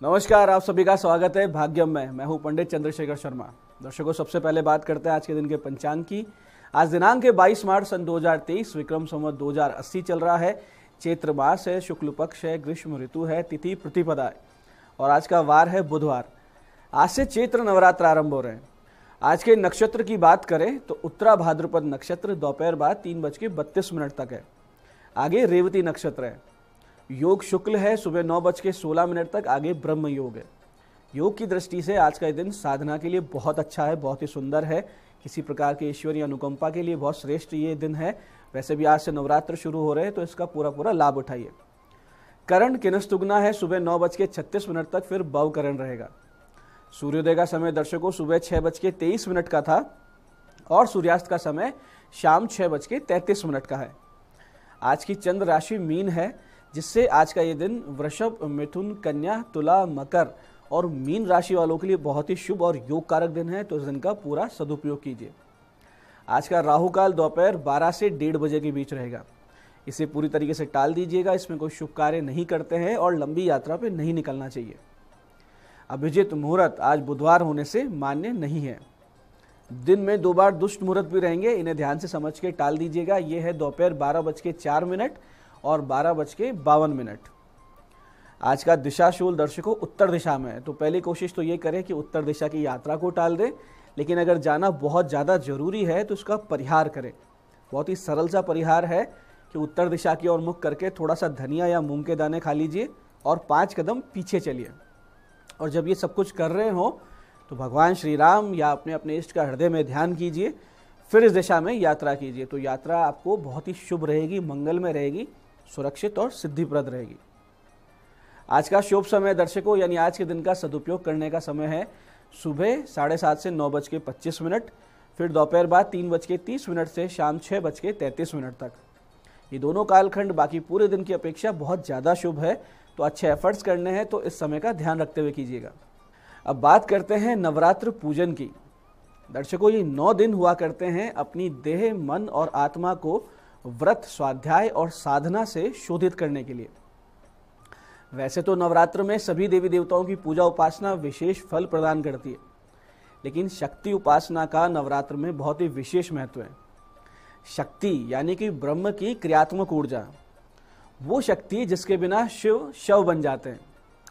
नमस्कार, आप सभी का स्वागत है भाग्यम में। मैं हूं पंडित चंद्रशेखर शर्मा। दर्शकों, सबसे पहले बात करते हैं आज के दिन के पंचांग की। आज दिनांक है 22 मार्च सन 2023, विक्रम संवत 2080 चल रहा है। चैत्र मास है, शुक्ल पक्ष है, ग्रीष्म ऋतु है, तिथि प्रतिपदा है और आज का वार है बुधवार। आज से चैत्र नवरात्र आरंभ हो रहे हैं। आज के नक्षत्र की बात करें तो उत्तरा भाद्रपद नक्षत्र दोपहर बाद 3:32 तक है। आगे रेवती नक्षत्र है। योग शुक्ल है, सुबह 9:16 तक। आगे ब्रह्म योग है। योग की दृष्टि से आज का दिन साधना के लिए बहुत अच्छा है, बहुत ही सुंदर है। किसी प्रकार के ईश्वरीय अनुकंपा के लिए बहुत श्रेष्ठ ये दिन है। वैसे भी आज से नवरात्र शुरू हो रहे हैं तो इसका पूरा लाभ उठाइए। करण किनस्तुगना है, सुबह 9:36 तक, फिर भव करण रहेगा। सूर्योदय का समय दर्शकों सुबह 6:23 का था और सूर्यास्त का समय शाम 6:33 का है। आज की चंद्र राशि मीन है, जिससे आज का ये दिन वृषभ, मिथुन, कन्या, तुला, मकर और मीन राशि वालों के लिए बहुत ही शुभ और योग कारक दिन है, तो इस दिन का पूरा सदुपयोग कीजिए। आज का राहु काल दोपहर 12 से 1:30 बजे के बीच रहेगा। इसे पूरी तरीके से टाल दीजिएगा। इसमें कोई शुभ कार्य नहीं करते हैं और लंबी यात्रा पर नहीं निकलना चाहिए। अभिजित मुहूर्त आज बुधवार होने से मान्य नहीं है। दिन में 2 बार दुष्ट मुहूर्त भी रहेंगे, इन्हें ध्यान से समझ के टाल दीजिएगा। ये है दोपहर 12:04 और 12:52। आज का दिशाशूल दर्शकों उत्तर दिशा में है, तो पहली कोशिश तो ये करें कि उत्तर दिशा की यात्रा को टाल दें। लेकिन अगर जाना बहुत ज़्यादा जरूरी है तो उसका परिहार करें। बहुत ही सरल सा परिहार है कि उत्तर दिशा की ओर मुख करके थोड़ा सा धनिया या मूंग के दाने खा लीजिए और 5 कदम पीछे चलिए। और जब ये सब कुछ कर रहे हो तो भगवान श्री राम या अपने अपने इष्ट का हृदय में ध्यान कीजिए, फिर इस दिशा में यात्रा कीजिए। तो यात्रा आपको बहुत ही शुभ रहेगी, मंगलमय रहेगी, सुरक्षित और सिद्धिप्रद रहेगी। आज का शुभ समय दर्शकों यानी आज के दिन का सदुपयोग करने का समय है सुबह 7:30 से 9:25, फिर दोपहर बाद 3:30 से शाम 6:33 तक। ये दोनों कालखंड बाकी पूरे दिन की अपेक्षा बहुत ज़्यादा शुभ है, तो अच्छे एफर्ट्स करने हैं तो इस समय का ध्यान रखते हुए कीजिएगा। अब बात करते हैं नवरात्र पूजन की। दर्शकों, ये 9 दिन हुआ करते हैं अपनी देह, मन और आत्मा को व्रत, स्वाध्याय और साधना से शोधित करने के लिए। वैसे तो नवरात्र में सभी देवी देवताओं की पूजा उपासना विशेष फल प्रदान करती है, लेकिन शक्ति उपासना का नवरात्र में बहुत ही विशेष महत्व है। शक्ति यानी कि ब्रह्म की क्रियात्मक ऊर्जा, वो शक्ति जिसके बिना शिव शव बन जाते हैं,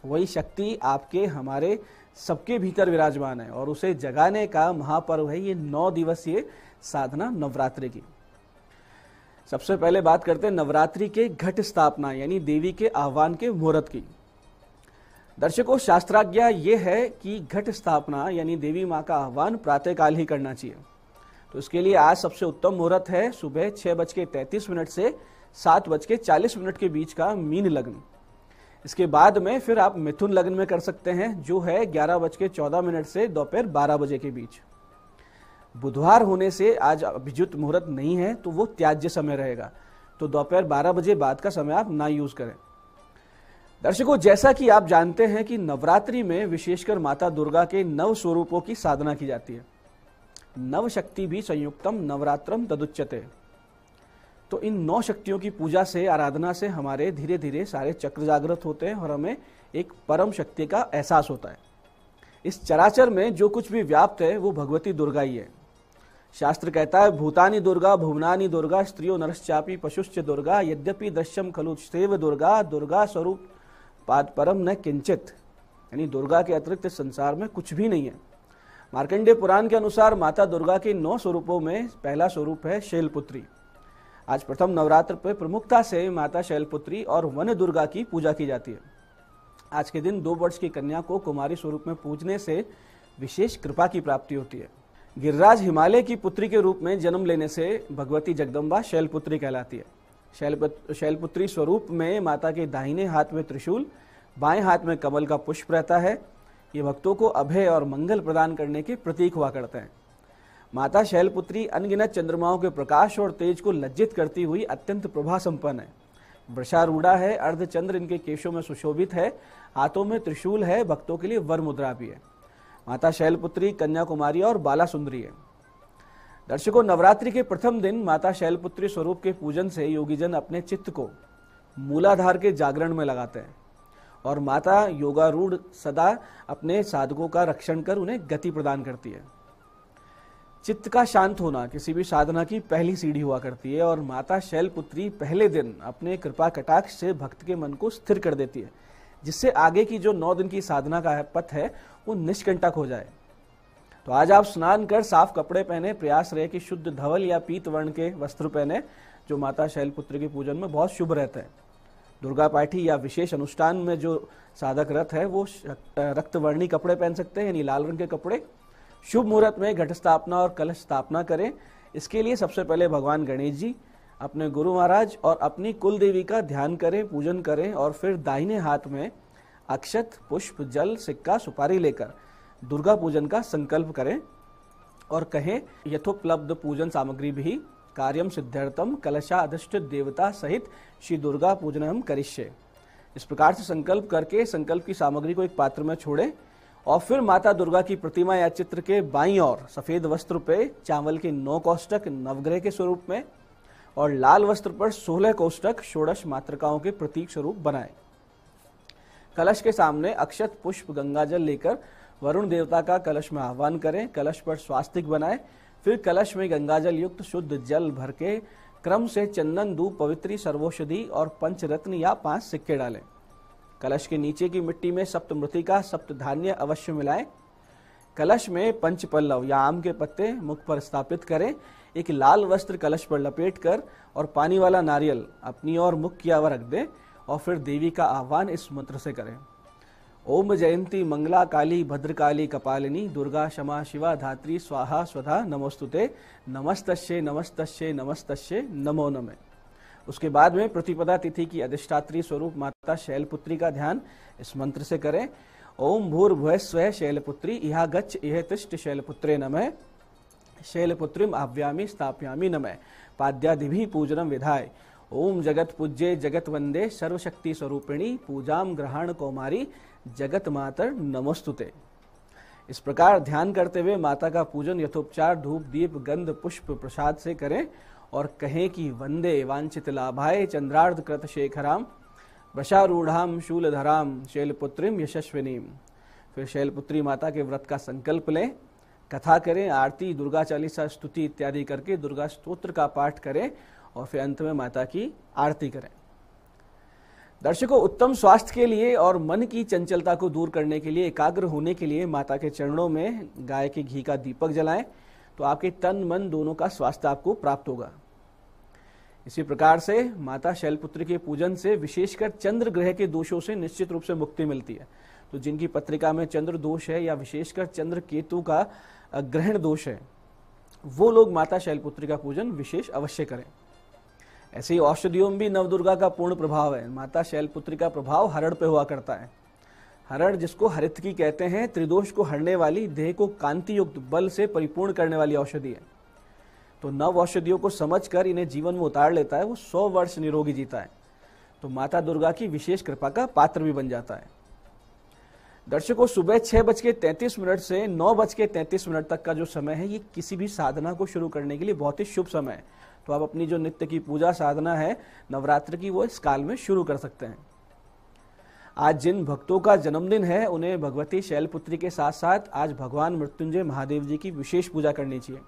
वही शक्ति आपके, हमारे सबके भीतर विराजमान है और उसे जगाने का महापर्व है ये 9 दिवसीय साधना नवरात्रि की। सबसे पहले बात करते हैं नवरात्रि के घट स्थापना यानी देवी के आह्वान के मुहूर्त की। दर्शकों, शास्त्राज्ञा ये है कि घट स्थापना यानी देवी माँ का आह्वान प्रातःकाल ही करना चाहिए। तो इसके लिए आज सबसे उत्तम मुहूर्त है सुबह 6:33 से 7:40 के बीच का मीन लग्न। इसके बाद में फिर आप मिथुन लग्न में कर सकते हैं, जो है 11:14 से दोपहर 12 बजे के बीच। बुधवार होने से आज अभिजित मुहूर्त नहीं है, तो वो त्याज्य समय रहेगा, तो दोपहर 12 बजे बाद का समय आप ना यूज करें। दर्शकों, जैसा कि आप जानते हैं कि नवरात्रि में विशेषकर माता दुर्गा के 9 स्वरूपों की साधना की जाती है। नव शक्ति भी संयुक्तम नवरात्रम तदुच्यते। तो इन 9 शक्तियों की पूजा से, आराधना से हमारे धीरे धीरे सारे चक्र जागृत होते हैं और हमें एक परम शक्ति का एहसास होता है। इस चराचर में जो कुछ भी व्याप्त है वो भगवती दुर्गा ही है। शास्त्र कहता है भूतानि दुर्गा, भुवनानि दुर्गा, स्त्रियो नरश्चापि पशुश्च दुर्गा, यद्यपि दृश्यम खलु सेव दुर्गा, दुर्गा स्वरूप पाद परम न किंचित। यानी दुर्गा के अतिरिक्त संसार में कुछ भी नहीं है। मार्कंडेय पुराण के अनुसार माता दुर्गा के 9 स्वरूपों में पहला स्वरूप है शैलपुत्री। आज प्रथम नवरात्र पर प्रमुखता से माता शैलपुत्री और वन दुर्गा की पूजा की जाती है। आज के दिन 2 वर्ष की कन्या को कुमारी स्वरूप में पूजने से विशेष कृपा की प्राप्ति होती है। गिरिराज हिमालय की पुत्री के रूप में जन्म लेने से भगवती जगदम्बा शैलपुत्री कहलाती है। शैलपुत्री स्वरूप में माता के दाहिने हाथ में त्रिशूल, बाएं हाथ में कमल का पुष्प रहता है। ये भक्तों को अभय और मंगल प्रदान करने के प्रतीक हुआ करते हैं। माता शैलपुत्री अनगिनत चंद्रमाओं के प्रकाश और तेज को लज्जित करती हुई अत्यंत प्रभा संपन्न है। वृषारूढ़ा है, अर्धचंद्र इनके केशों में सुशोभित है, हाथों में त्रिशूल है, भक्तों के लिए वर मुद्रा भी है। माता शैलपुत्री कन्याकुमारी और बाला सुंदरी है। दर्शकों, नवरात्रि के प्रथम दिन माता शैलपुत्री स्वरूप के पूजन से योगीजन अपने चित्त को मूलाधार के जागरण में लगाते हैं और माता योगारूढ़ सदा अपने साधकों का रक्षण कर उन्हें गति प्रदान करती है। चित्त का शांत होना किसी भी साधना की पहली सीढ़ी हुआ करती है और माता शैलपुत्री पहले दिन अपने कृपा कटाक्ष से भक्त के मन को स्थिर कर देती है, जिससे आगे की जो 9 दिन की साधना का पथ है वो निष्कंटक हो जाए। तो आज आप स्नान कर साफ कपड़े पहने, प्रयास रहे कि शुद्ध धवल या पीत वर्ण के वस्त्र पहने, जो माता शैलपुत्री के पूजन में बहुत शुभ रहते हैं। दुर्गा पाठी या विशेष अनुष्ठान में जो साधक रत है वो रक्तवर्णी कपड़े पहन सकते हैं, यानी लाल रंग के कपड़े। शुभ मुहूर्त में घट स्थापना और कलश स्थापना करें। इसके लिए सबसे पहले भगवान गणेश जी, अपने गुरु महाराज और अपनी कुल देवी का ध्यान करें, पूजन करें और फिर दाहिने हाथ में अक्षत, पुष्प, जल, सिक्का, सुपारी लेकर दुर्गा पूजन का संकल्प करें और कहें, यथोपलब्ध पूजन सामग्री भी कार्यम सिद्ध्यर्थम कलशा अधिष्ठित देवता सहित श्री दुर्गा पूजनम करिष्ये। इस प्रकार से संकल्प करके संकल्प की सामग्री को एक पात्र में छोड़ें और फिर माता दुर्गा की प्रतिमा या चित्र के बाईं ओर सफेद वस्त्र पे चावल के 9 कोष्टक नवग्रह के स्वरूप में और लाल वस्त्र पर 16 कोष्टक षोडश मातृकाओं के प्रतीक स्वरूप बनाएं। कलश के सामने अक्षत, पुष्प, गंगाजल लेकर वरुण देवता का कलश में आह्वान करें। कलश पर स्वास्तिक बनाएं। फिर कलश में गंगाजल युक्त शुद्ध जल भर के क्रम से चंदन, धूप, पवित्री, सर्वौषधि और पंचरत्न या 5 सिक्के डालें। कलश के नीचे की मिट्टी में सप्तमृतिका, सप्तधान्य अवश्य मिलाएं। कलश में पंचपल्लव या आम के पत्ते मुख पर स्थापित करें। एक लाल वस्त्र कलश पर लपेट कर और पानी वाला नारियल अपनी ओर मुख किया हुआ रख दें और फिर देवी का आह्वान इस मंत्र से करें। ओम जयंती मंगला काली भद्रकाली कपालिनी दुर्गा क्षमा शिवा धात्री स्वाहा स्वधा नमोस्तुते नमस्तस्ये नमस्तस्ये नमस्तस्ये नमो नमः। उसके बाद में प्रतिपदा तिथि की अधिष्ठात्री स्वरूप माता शैलपुत्री का ध्यान इस मंत्र से करें। ओम भूर्भुवस्वः शैलपुत्री इहा गच्छ इह तिष्ठ शैलपुत्रे नमः। शैलपुत्रीम आव्यामि स्थापयामि नमः। पाद्यादिभिः पूजनम विधाय। ओम जगत पूज्ये जगत वंदे सर्वशक्ति स्वरूपिणी पूजाम ग्रहण कौमारी जगत मातर नमोस्तुते। इस प्रकार ध्यान करते हुए माता का पूजन यथोपचार धूप, दीप, गंध, पुष्प, प्रसाद से करें और कहें कि वंदे वांछित लाभाय चंद्रार्ध कृत शेखराम वशारूढ़ाम शूलधराम शैलपुत्रीम यशस्विनीम। फिर शैलपुत्री माता के व्रत का संकल्प लें, कथा करें, आरती, दुर्गा चालीसा, स्तुति इत्यादि करके दुर्गा स्तोत्र का पाठ करें और फिर अंत में माता की आरती करें। दर्शकों, उत्तम स्वास्थ्य के लिए और मन की चंचलता को दूर करने के लिए, एकाग्र होने के लिए माता के चरणों में गाय के घी का दीपक जलाएं, तो आपके तन मन दोनों का स्वास्थ्य आपको प्राप्त होगा। इसी प्रकार से माता शैलपुत्री के पूजन से विशेषकर चंद्र ग्रह के दोषों से निश्चित रूप से मुक्ति मिलती है। तो जिनकी पत्रिका में चंद्र दोष है या विशेषकर चंद्र केतु का ग्रहण दोष है, वो लोग माता शैलपुत्री का पूजन विशेष अवश्य करें। ऐसे ही औषधियों में भी नवदुर्गा का पूर्ण प्रभाव है। माता शैलपुत्री का प्रभाव हरण पे हुआ करता है। हरण, जिसको हरितकी कहते हैं, त्रिदोष को हरने वाली, देह को कांति युक्त बल से परिपूर्ण करने वाली औषधि है। तो नव औषधियों को समझकर इन्हें जीवन में उतार लेता है, वो 100 वर्ष निरोगी जीता है। तो माता दुर्गा की विशेष कृपा का पात्र भी बन जाता है। दर्शकों, सुबह 6:33 से 9:33 तक का जो समय है, ये किसी भी साधना को शुरू करने के लिए बहुत ही शुभ समय है। तो आप अपनी जो नित्य की पूजा साधना है नवरात्र की, वो इस काल में शुरू कर सकते हैं। आज जिन भक्तों का जन्मदिन है, उन्हें भगवती शैलपुत्री के साथ साथ आज भगवान मृत्युंजय महादेव जी की विशेष पूजा करनी चाहिए।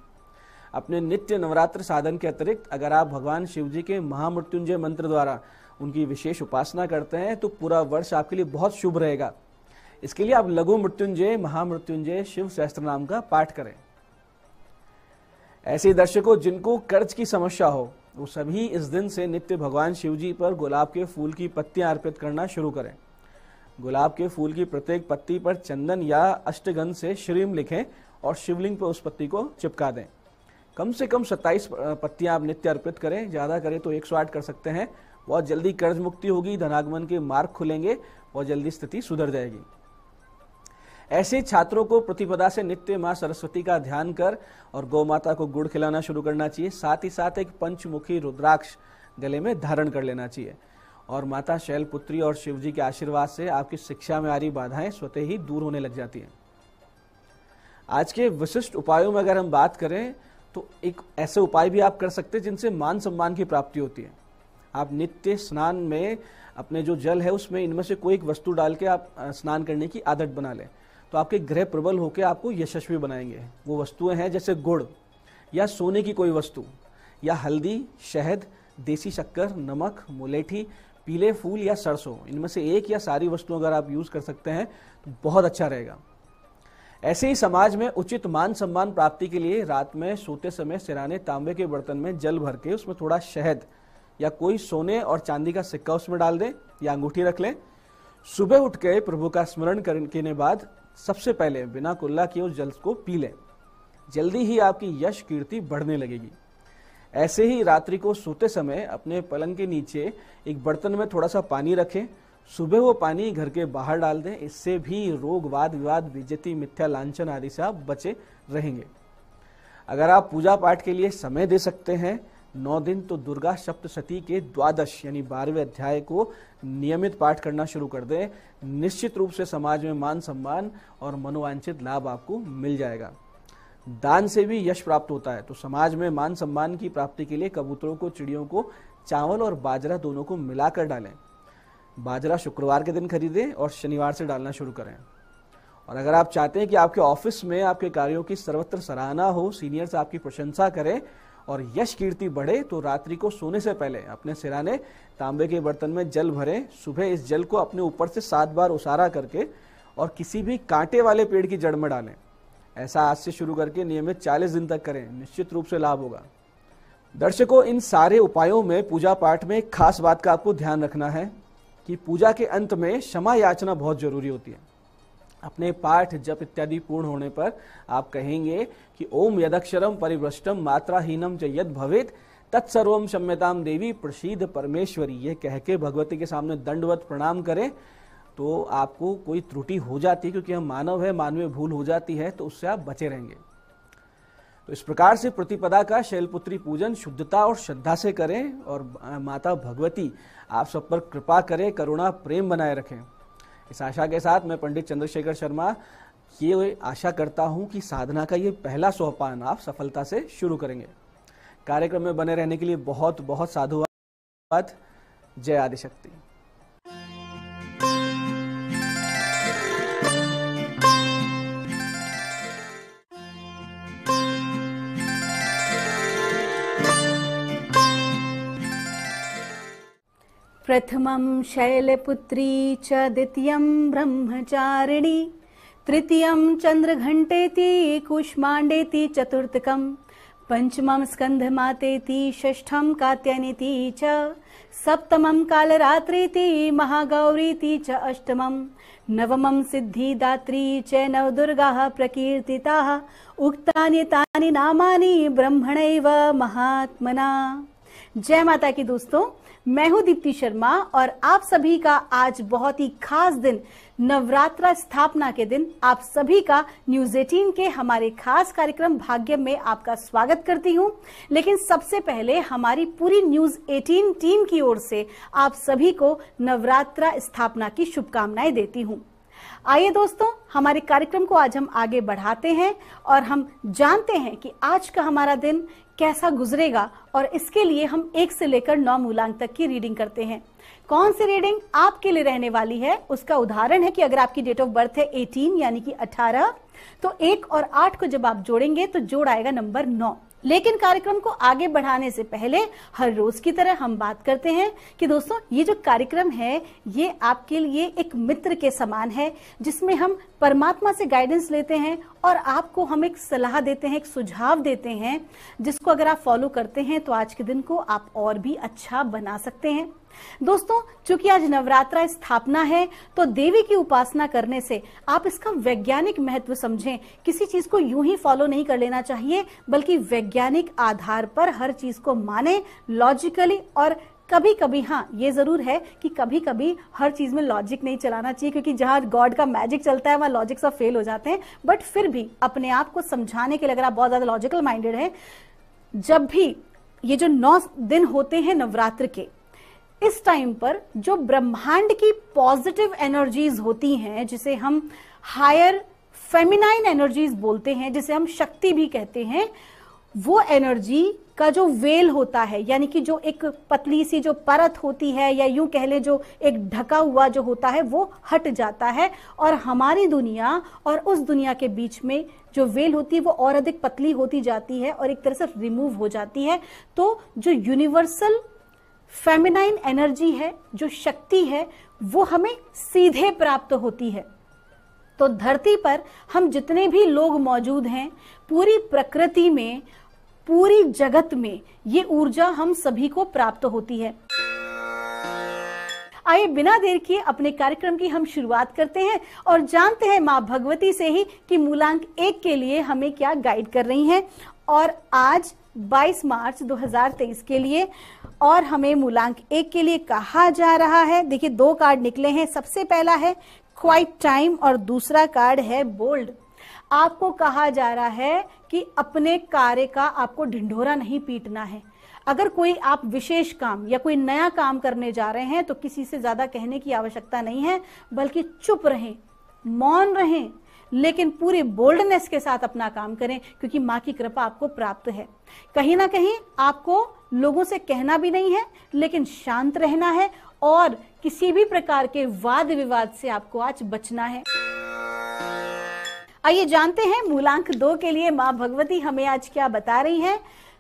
अपने नित्य नवरात्र साधन के अतिरिक्त अगर आप भगवान शिव जी के महामृत्युंजय मंत्र द्वारा उनकी विशेष उपासना करते हैं तो पूरा वर्ष आपके लिए बहुत शुभ रहेगा। इसके लिए आप लघु मृत्युंजय, महामृत्युंजय, शिव सहस्त्र नाम का पाठ करें। ऐसे दर्शकों, जिनको कर्ज की समस्या हो, वो सभी इस दिन से नित्य भगवान शिव जी पर गुलाब के फूल की पत्तियां अर्पित करना शुरू करें। गुलाब के फूल की प्रत्येक पत्ती पर चंदन या अष्टगंध से श्रीम लिखें और शिवलिंग पर उस पत्ती को चिपका दें। कम से कम 27 पत्तियां आप नित्य अर्पित करें, ज्यादा करें तो 108 कर सकते हैं। बहुत जल्दी कर्ज मुक्ति होगी, धनागमन के मार्ग खुलेंगे, बहुत जल्दी स्थिति सुधर जाएगी। ऐसे छात्रों को प्रतिपदा से नित्य मां सरस्वती का ध्यान कर और गौ माता को गुड़ खिलाना शुरू करना चाहिए। साथ ही साथ एक पंचमुखी रुद्राक्ष गले में धारण कर लेना चाहिए और माता शैलपुत्री और शिव जी के आशीर्वाद से आपकी शिक्षा में आ रही बाधाएं स्वतः ही दूर होने लग जाती हैं। आज के विशिष्ट उपायों में अगर हम बात करें तो एक ऐसे उपाय भी आप कर सकते हैं जिनसे मान सम्मान की प्राप्ति होती है। आप नित्य स्नान में अपने जो जल है उसमें इनमें से कोई एक वस्तु डाल के आप स्नान करने की आदत बना लें, तो आपके ग्रह प्रबल होकर आपको यशस्वी बनाएंगे। वो वस्तुएं हैं जैसे गुड़ या सोने की कोई वस्तु या हल्दी, शहद, देसी शक्कर, नमक, मुलेठी, पीले फूल या सरसों, इनमें से एक या सारी वस्तुएं अगर आप यूज कर सकते हैं तो बहुत अच्छा रहेगा। ऐसे ही समाज में उचित मान सम्मान प्राप्ति के लिए रात में सोते समय सिराने तांबे के बर्तन में जल भर के उसमें थोड़ा शहद या कोई सोने और चांदी का सिक्का उसमें डाल दें या अंगूठी रख लें। सुबह उठ के प्रभु का स्मरण करने बाद सबसे पहले बिना कुल्ला किए उस जल को पी लें। जल्दी ही आपकी यश कीर्ति बढ़ने लगेगी। ऐसे ही रात्रि को सोते समय अपने पलंग के नीचे एक बर्तन में थोड़ा सा पानी रखें। सुबह वो पानी घर के बाहर डाल दें। इससे भी रोग, वाद विवाद, बेइज्जती, मिथ्या लांछन आदि से आप बचे रहेंगे। अगर आप पूजा पाठ के लिए समय दे सकते हैं 9 दिन, तो दुर्गा सप्तशती के 12 यानी 12वें अध्याय को नियमित पाठ करना शुरू कर दें। निश्चित रूप से समाज में मान सम्मान और मनोवांछित लाभ आपको मिल जाएगा। दान से भी यश प्राप्त होता है, तो समाज में मान सम्मान की प्राप्ति के लिए कबूतरों को, चिड़ियों को चावल और बाजरा दोनों को मिलाकर डालें। बाजरा शुक्रवार के दिन खरीदें और शनिवार से डालना शुरू करें। और अगर आप चाहते हैं कि आपके ऑफिस में आपके कार्यों की सर्वत्र सराहना हो, सीनियर्स आपकी प्रशंसा करें और यश कीर्ति बढ़े, तो रात्रि को सोने से पहले अपने सिराने तांबे के बर्तन में जल भरें। सुबह इस जल को अपने ऊपर से 7 बार उसारा करके और किसी भी कांटे वाले पेड़ की जड़ में डालें। ऐसा आज से शुरू करके नियमित 40 दिन तक करें, निश्चित रूप से लाभ होगा। दर्शकों, इन सारे उपायों में पूजा पाठ में एक खास बात का आपको ध्यान रखना है कि पूजा के अंत में क्षमा याचना बहुत जरूरी होती है। अपने पाठ, जप इत्यादि पूर्ण होने पर आप कहेंगे कि ओम यदक्षरम परिभ्रष्टम मात्राहीनम च यद भवेत तत्सर्वम क्षम्यताम देवी प्रसीद परमेश्वरी, ये कह के भगवती के सामने दंडवत प्रणाम करें। तो आपको कोई त्रुटि हो जाती है, क्योंकि हम मानव है, मानवीय भूल हो जाती है, तो उससे आप बचे रहेंगे। तो इस प्रकार से प्रतिपदा का शैलपुत्री पूजन शुद्धता और श्रद्धा से करें और माता भगवती आप सब पर कृपा करें, करुणा प्रेम बनाए रखें। इस आशा के साथ मैं पंडित चंद्रशेखर शर्मा ये आशा करता हूं कि साधना का ये पहला सोपान आप सफलता से शुरू करेंगे। कार्यक्रम में बने रहने के लिए बहुत बहुत साधुवाद। जय आदिशक्ति। प्रथमं शैलपुत्री च द्वितीयं ब्रह्मचारिणी तृतीयं चंद्रघंटेति कूष्मांडेति चतुर्थकं पंचमं स्कंधमातेति षष्ठं कात्यायनीति च सप्तमं कालरात्रीति महागौरीति च अष्टमं नवमं सिद्धिदात्री च नवदुर्गाः प्रकीर्तिताः उक्तानि तानि नामानि ब्रह्मणैव महात्मना। जय माता की दोस्तों, मैं हूं दीप्ति शर्मा और आप सभी का आज बहुत ही खास दिन, नवरात्रा स्थापना के दिन, आप सभी का न्यूज 18 के हमारे खास कार्यक्रम भाग्य में आपका स्वागत करती हूं। लेकिन सबसे पहले हमारी पूरी न्यूज 18 टीम की ओर से आप सभी को नवरात्रा स्थापना की शुभकामनाएं देती हूं। आइए दोस्तों, हमारे कार्यक्रम को आज हम आगे बढ़ाते हैं और हम जानते हैं कि आज का हमारा दिन कैसा गुजरेगा, और इसके लिए हम 1 से लेकर 9 मूलांक तक की रीडिंग करते हैं। कौन सी रीडिंग आपके लिए रहने वाली है, उसका उदाहरण है कि अगर आपकी डेट ऑफ बर्थ है 18 यानी कि 18, तो 1 और 8 को जब आप जोड़ेंगे तो जोड़ आएगा नंबर 9। लेकिन कार्यक्रम को आगे बढ़ाने से पहले हर रोज की तरह हम बात करते हैं कि दोस्तों ये जो कार्यक्रम है ये आपके लिए एक मित्र के समान है, जिसमें हम परमात्मा से गाइडेंस लेते हैं और आपको हम एक सलाह देते हैं, एक सुझाव देते हैं, जिसको अगर आप फॉलो करते हैं तो आज के दिन को आप और भी अच्छा बना सकते हैं। दोस्तों, चूंकि आज नवरात्रा स्थापना है तो देवी की उपासना करने से आप इसका वैज्ञानिक महत्व समझें। किसी चीज को यूं ही फॉलो नहीं कर लेना चाहिए, बल्कि वैज्ञानिक आधार पर हर चीज को माने, लॉजिकली। और कभी कभी हाँ ये जरूर है कि कभी कभी हर चीज में लॉजिक नहीं चलाना चाहिए, क्योंकि जहां गॉड का मैजिक चलता है वहां लॉजिक सब फेल हो जाते हैं। बट फिर भी अपने आप को समझाने के लिए अगर आप बहुत ज्यादा लॉजिकल माइंडेड हैं, जब भी ये जो 9 दिन होते हैं नवरात्र के, इस टाइम पर जो ब्रह्मांड की पॉजिटिव एनर्जीज होती हैं, जिसे हम हायर फेमिनाइन एनर्जीज बोलते हैं, जिसे हम शक्ति भी कहते हैं, वो एनर्जी का जो वेल होता है, यानी कि जो एक पतली सी जो परत होती है, या यूं कह ले जो एक ढका हुआ जो होता है, वो हट जाता है और हमारी दुनिया और उस दुनिया के बीच में जो वेल होती है वो और अधिक पतली होती जाती है और एक तरह से रिमूव हो जाती है। तो जो यूनिवर्सल फेमिनाइन एनर्जी है, जो शक्ति है, वो हमें सीधे प्राप्त होती है। तो धरती पर हम जितने भी लोग मौजूद हैं, पूरी प्रकृति में, पूरी जगत में ये ऊर्जा हम सभी को प्राप्त होती है। आइए बिना देर किए अपने कार्यक्रम की हम शुरुआत करते हैं और जानते हैं माँ भगवती से ही कि मूलांक 1 के लिए हमें क्या गाइड कर रही हैं। और आज 22 मार्च 2023 के लिए और हमें मूलांक 1 के लिए कहा जा रहा है। देखिए 2 कार्ड निकले हैं। सबसे पहला है क्वाइट टाइम और दूसरा कार्ड है बोल्ड। आपको कहा जा रहा है कि अपने कार्य का आपको ढिंढोरा नहीं पीटना है। अगर कोई आप विशेष काम या कोई नया काम करने जा रहे हैं तो किसी से ज्यादा कहने की आवश्यकता नहीं है, बल्कि चुप रहें, मौन रहें, लेकिन पूरे बोल्डनेस के साथ अपना काम करें, क्योंकि माँ की कृपा आपको प्राप्त है। कहीं ना कहीं आपको लोगों से कहना भी नहीं है, लेकिन शांत रहना है और किसी भी प्रकार के वाद विवाद से आपको आज बचना है। आइए जानते हैं मूलांक 2 के लिए माँ भगवती हमें आज क्या बता रही है।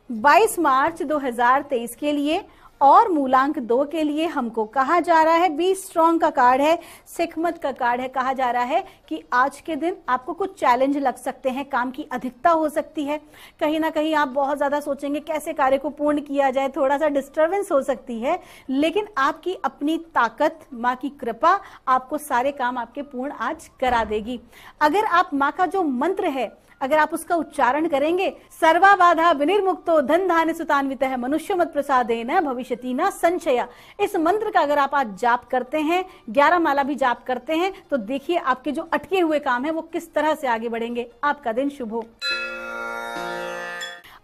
22 मार्च 2023 के लिए और मूलांक 2 के लिए हमको कहा जा रहा है, बी स्ट्रॉन्ग का कार्ड है, सिकमत का कार्ड है। कहा जा रहा है कि आज के दिन आपको कुछ चैलेंज लग सकते हैं, काम की अधिकता हो सकती है, कहीं ना कहीं आप बहुत ज्यादा सोचेंगे कैसे कार्य को पूर्ण किया जाए, थोड़ा सा डिस्टर्बेंस हो सकती है, लेकिन आपकी अपनी ताकत, माँ की कृपा आपको सारे काम आपके पूर्ण आज करा देगी। अगर आप माँ का जो मंत्र है, अगर आप उसका उच्चारण करेंगे, सर्वा बाधा विनिर्मुक्तो धन धान्य सुतान्वितः मनुष्य मत प्रसादेन भविष्यति न संशया, इस मंत्र का अगर आप आज जाप करते हैं, 11 माला भी जाप करते हैं, तो देखिए आपके जो अटके हुए काम है वो किस तरह से आगे बढ़ेंगे। आपका दिन शुभ हो।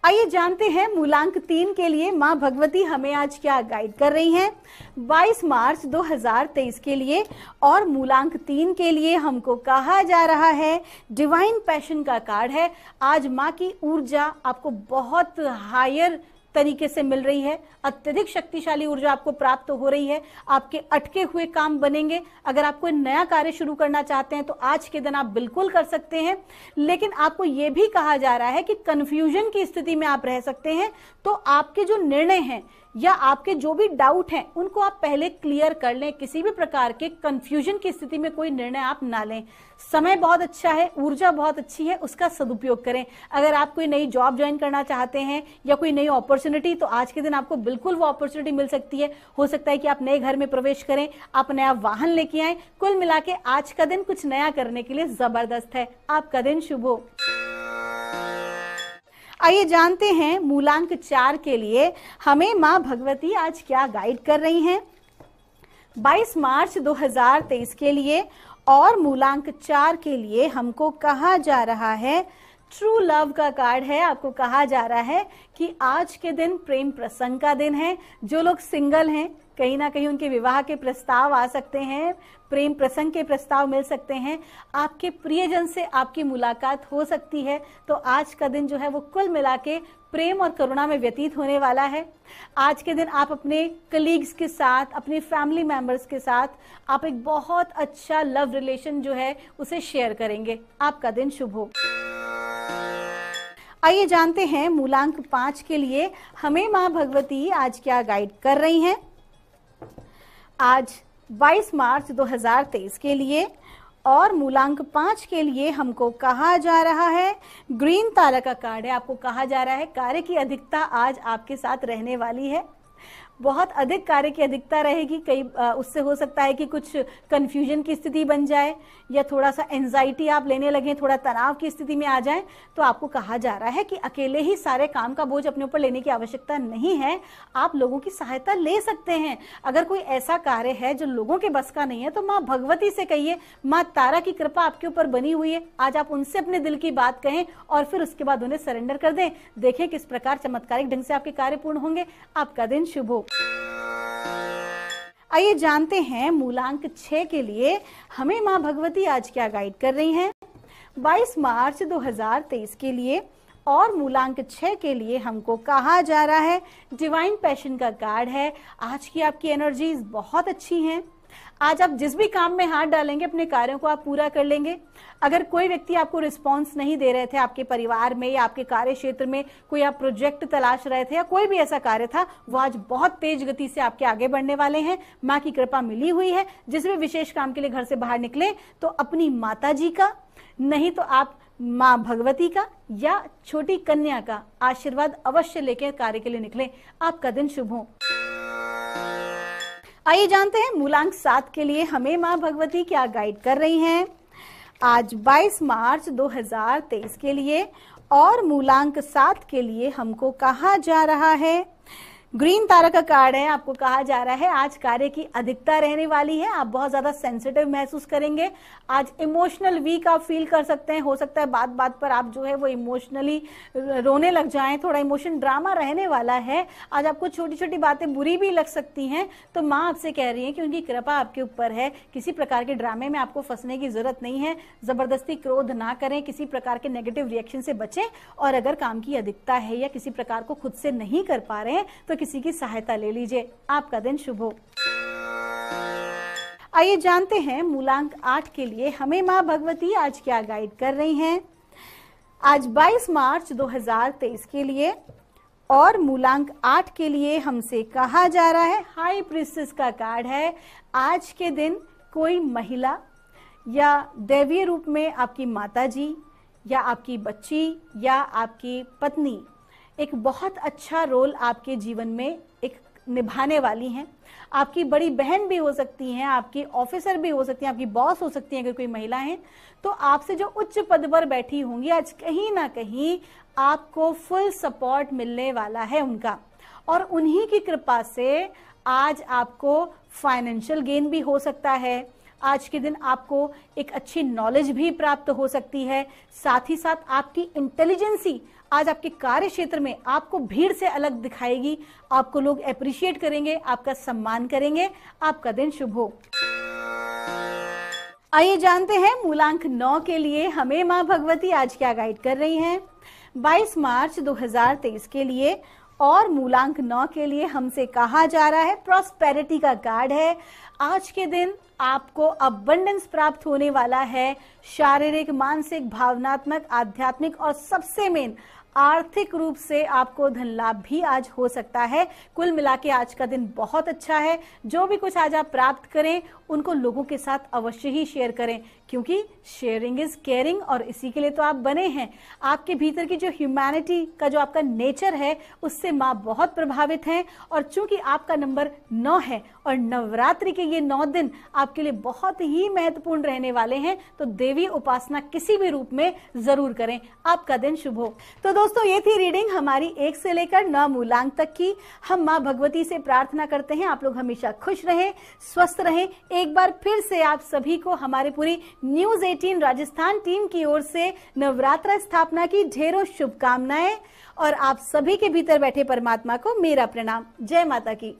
आइए जानते हैं मूलांक 3 के लिए माँ भगवती हमें आज क्या गाइड कर रही हैं। 22 मार्च 2023 के लिए और मूलांक 3 के लिए हमको कहा जा रहा है, डिवाइन पैशन का कार्ड है। आज माँ की ऊर्जा आपको बहुत हायर तरीके से मिल रही है, अत्यधिक शक्तिशाली ऊर्जा आपको प्राप्त हो रही है। आपके अटके हुए काम बनेंगे। अगर आप कोई नया कार्य शुरू करना चाहते हैं तो आज के दिन आप बिल्कुल कर सकते हैं, लेकिन आपको यह भी कहा जा रहा है कि कंफ्यूजन की स्थिति में आप रह सकते हैं। तो आपके जो निर्णय हैं या आपके जो भी डाउट हैं उनको आप पहले क्लियर कर लें। किसी भी प्रकार के कंफ्यूजन की स्थिति में कोई निर्णय आप ना लें। समय बहुत अच्छा है, ऊर्जा बहुत अच्छी है, उसका सदुपयोग करें। अगर आप कोई नई जॉब ज्वाइन करना चाहते हैं या कोई नई अपॉर्चुनिटी, तो आज के दिन आपको बिल्कुल वो अपॉर्चुनिटी मिल सकती है। हो सकता है कि आप नए घर में प्रवेश करें, आप नया वाहन लेके आए। कुल मिला के आज का दिन कुछ नया करने के लिए जबरदस्त है। आपका दिन शुभ हो। आइए जानते हैं मूलांक 4 के लिए हमें माँ भगवती आज क्या गाइड कर रही हैं। 22 मार्च 2023 के लिए और मूलांक 4 के लिए हमको कहा जा रहा है, ट्रू लव का कार्ड है। आपको कहा जा रहा है कि आज के दिन प्रेम प्रसंग का दिन है। जो लोग सिंगल हैं, कहीं ना कहीं उनके विवाह के प्रस्ताव आ सकते हैं, प्रेम प्रसंग के प्रस्ताव मिल सकते हैं, आपके प्रियजन से आपकी मुलाकात हो सकती है। तो आज का दिन जो है वो कुल मिला के प्रेम और करुणा में व्यतीत होने वाला है। आज के दिन आप अपने कलीग्स के साथ, अपने फैमिली मेंबर्स के साथ आप एक बहुत अच्छा लव रिलेशन जो है उसे शेयर करेंगे। आपका दिन शुभ हो। आइए जानते हैं मूलांक 5 के लिए हमें माँ भगवती आज क्या गाइड कर रही हैं। आज 22 मार्च 2023 के लिए और मूलांक 5 के लिए हमको कहा जा रहा है, ग्रीन तारा का कार्ड है। आपको कहा जा रहा है कार्य की अधिकता आज आपके साथ रहने वाली है। बहुत अधिक कार्य की अधिकता रहेगी। कई उससे हो सकता है कि कुछ कंफ्यूजन की स्थिति बन जाए या थोड़ा सा एंजाइटी आप लेने लगे, थोड़ा तनाव की स्थिति में आ जाए। तो आपको कहा जा रहा है कि अकेले ही सारे काम का बोझ अपने ऊपर लेने की आवश्यकता नहीं है, आप लोगों की सहायता ले सकते हैं। अगर कोई ऐसा कार्य है जो लोगों के बस का नहीं है तो माँ भगवती से कहिए, माँ तारा की कृपा आपके ऊपर बनी हुई है। आज आप उनसे अपने दिल की बात कहें और फिर उसके बाद उन्हें सरेंडर कर दें। देखें किस प्रकार चमत्कारिक ढंग से आपके कार्य पूर्ण होंगे। आपका दिन शुभ हो। आइए जानते हैं मूलांक 6 के लिए हमें माँ भगवती आज क्या गाइड कर रही हैं। 22 मार्च 2023 के लिए और मूलांक 6 के लिए हमको कहा जा रहा है डिवाइन पैशन का कार्ड है। आज की आपकी एनर्जीज बहुत अच्छी हैं। आज आप जिस भी काम में हाथ डालेंगे अपने कार्यों को आप पूरा कर लेंगे। अगर कोई व्यक्ति आपको रिस्पांस नहीं दे रहे थे आपके परिवार में या आपके कार्य क्षेत्र में, कोई आप प्रोजेक्ट तलाश रहे थे या कोई भी ऐसा कार्य था, वो आज बहुत तेज गति से आपके आगे बढ़ने वाले हैं। माँ की कृपा मिली हुई है। जिस भी विशेष काम के लिए घर से बाहर निकले तो अपनी माता जी का, नहीं तो आप माँ भगवती का या छोटी कन्या का आशीर्वाद अवश्य लेकर कार्य के लिए निकले। आपका दिन शुभ हो। आइए जानते हैं मूलांक 7 के लिए हमें माँ भगवती क्या गाइड कर रही हैं। आज 22 मार्च 2023 के लिए और मूलांक 7 के लिए हमको कहा जा रहा है, ग्रीन तारा का कार्ड है। आपको कहा जा रहा है आज कार्य की अधिकता रहने वाली है। आप बहुत ज्यादा सेंसिटिव महसूस करेंगे। आज इमोशनल वीक आप फील कर सकते हैं। हो सकता है बात बात पर आप जो है वो इमोशनली रोने लग जाएं। थोड़ा इमोशन ड्रामा रहने वाला है। आज आपको छोटी छोटी बातें बुरी भी लग सकती हैं। तो माँ आपसे कह रही है कि उनकी कृपा आपके ऊपर है। किसी प्रकार के ड्रामे में आपको फंसने की जरूरत नहीं है। जबरदस्ती क्रोध ना करें, किसी प्रकार के नेगेटिव रिएक्शन से बचें। और अगर काम की अधिकता है या किसी प्रकार को खुद से नहीं कर पा रहे हैं तो किसी की सहायता ले लीजिए। आपका दिन शुभ हो। आइए जानते हैं मूलांक 8 के लिए हमें माँ भगवती आज क्या गाइड कर रही हैं। आज 22 मार्च 2023 के लिए और मूलांक 8 के लिए हमसे कहा जा रहा है हाई प्रिंसेस का कार्ड है। आज के दिन कोई महिला या दैवीय रूप में आपकी माताजी या आपकी बच्ची या आपकी पत्नी एक बहुत अच्छा रोल आपके जीवन में एक निभाने वाली हैं। आपकी बड़ी बहन भी हो सकती हैं, आपकी ऑफिसर भी हो सकती हैं, आपकी बॉस हो सकती हैं अगर कोई महिला है तो आपसे जो उच्च पद पर बैठी होंगी आज कहीं ना कहीं आपको फुल सपोर्ट मिलने वाला है उनका। और उन्हीं की कृपा से आज आपको फाइनेंशियल गेन भी हो सकता है। आज के दिन आपको एक अच्छी नॉलेज भी प्राप्त हो सकती है। साथ ही साथ आपकी इंटेलिजेंसी आज आपके कार्य क्षेत्र में आपको भीड़ से अलग दिखाएगी। आपको लोग अप्रिशिएट करेंगे, आपका सम्मान करेंगे। आपका दिन शुभ हो। आइए जानते हैं मूलांक 9 के लिए हमें माँ भगवती आज क्या गाइड कर रही हैं। 22 मार्च 2023 के लिए और मूलांक 9 के लिए हमसे कहा जा रहा है प्रॉस्पेरिटी का कार्ड है। आज के दिन आपको अबंडेंस प्राप्त होने वाला है। शारीरिक, मानसिक, भावनात्मक, आध्यात्मिक और सबसे मेन आर्थिक रूप से आपको धन लाभ भी आज हो सकता है। कुल मिला के आज का दिन बहुत अच्छा है। जो भी कुछ आज आप प्राप्त करें उनको लोगों के साथ अवश्य ही शेयर करें, क्योंकि शेयरिंग इज केयरिंग और इसी के लिए तो आप बने हैं। आपके भीतर की जो ह्यूमैनिटी का जो आपका नेचर है उससे माँ बहुत प्रभावित हैं। और चूंकि आपका नंबर 9 है और नवरात्रि के ये 9 दिन आपके लिए बहुत ही महत्वपूर्ण रहने वाले हैं, तो देवी उपासना किसी भी रूप में जरूर करें। आपका दिन शुभ हो। तो दोस्तों ये थी रीडिंग हमारी 1 से लेकर 9 मूलांक तक की। हम माँ भगवती से प्रार्थना करते हैं आप लोग हमेशा खुश रहें, स्वस्थ रहें। एक बार फिर से आप सभी को हमारे पूरी न्यूज 18 राजस्थान टीम की ओर से नवरात्र स्थापना की ढेरों शुभकामनाएं और आप सभी के भीतर बैठे परमात्मा को मेरा प्रणाम। जय माता की।